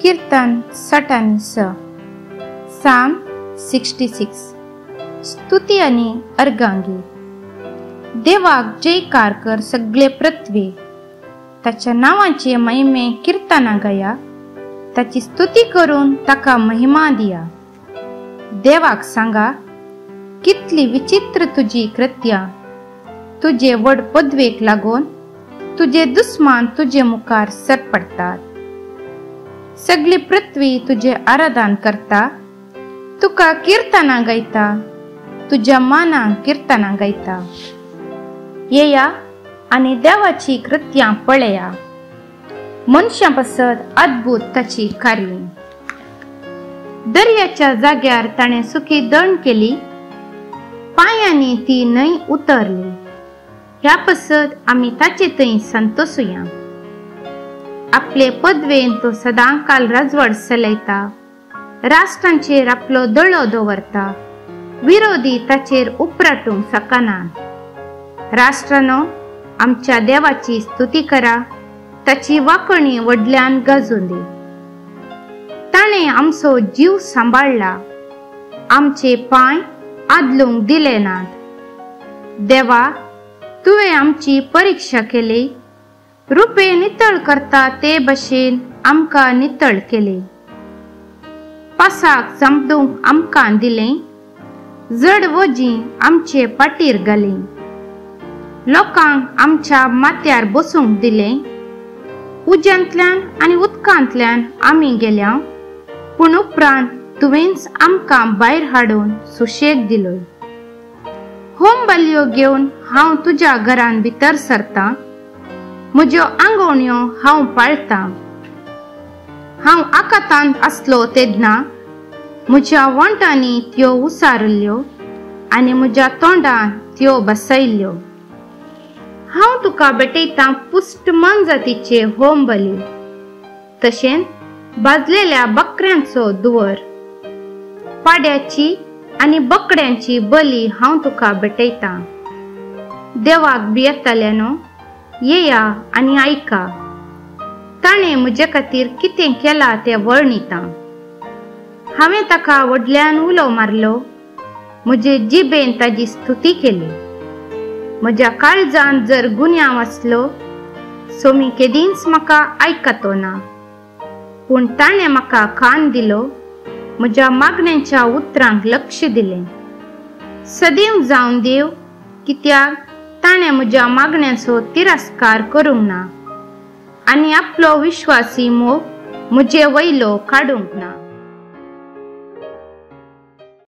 कीर्तन 66 साम 66 स्तुती आणि अर्गांगी। देवाक जयकार कर सगळे पृथ्वी, त्याच्या नावाचे महिमे कीर्तना गाया, त्याची स्तुती करून ताका महिमा दिया। देवाक सांगा कितली विचित्र तुझी कृत्या, तुझे वड पदवेक लागून तुझे दुश्मन तुझे मुखार सरपडतात। सगळी पृथ्वी तुझे आराधन करता, तुका कीर्तना गायता, तुझ्या मानाक कीर्तना गायता। येया आणि देवाची कृत्या पळया, मनशां पासत अद्भुत ताची कार्य। दर्याच्या जाग्यार ताणे सुखी दण केली, पायांनी ती न्हंय उतरली। ह्या पासत आमी ताचे थंय संतोषुया। आपले पदवेन तो सदांकाल राजवड चलयता, राष्ट्रांचेर आपलो दळो दवरता, विरोधी ताचेर उपराटूंक शकनात। राष्ट्रांनो, आमच्या देवाची स्तुती करा, ताची वाकणी व्हडल्यान गाजून दी। ताणे आमचो जीव सांबाळला, आमचे पांय आदलूंक दिले नात। देवा, तुवें आमची परीक्षा केली, रुपे नितळ करता ते भशेन आमकां नितळ केले। पासाक जमदूंक आमकां दिले, जड वजी आमचे पाटीर घाली। लोकांक आमच्या माथ्यार बसूंक दिले, उज्यांतल्यान आनी उदकांतल्यान आमी गेल्या, पूण उपरांत तुवेंच आमकां भायर हाडून सुशेग दिलो। होम बलयो घेवन हांव तुज्या घरान भितर सरता, म्हज्यो आंगवण्यो हांव पाळटां। हांव आकातांत आसलो तेदना म्हज्या वंटांनी त्यो उसारल्यो आनी म्हज्या तोंडान त्यो बसयल्ल्यो। हांव तुका भेटयतां पुष्ट मन जातीचे होम बली, तशेंच भाजलेल्या बकऱ्यांचो दुवर। पाड्याची आनी बकड्यांची बली हांव तुका भेटयतां। देवाक भियेतल्यानो, येया आनी आयका, ताणे म्हजे खातीर कितें केलां तें वर्णितां। हांवें ताका व्हडल्यान उलो मारलो, म्हजे जिबेन ताजी स्तुती केली। म्हज्या काळजांत जर गुन्यांव आसलो, सोमी केदींच म्हाका आयकतो ना। पूण ताणें म्हाका कान दिलो, म्हज्या मागण्यांच्या उतरांक लक्ष दिलें। सदैव जावन देव, कित्याक ताणें म्हज्या मागण्यांचो तिरस्कार करूंक ना आनी आपलो विश्वासी मोग म्हजे वयलो काडूंक ना।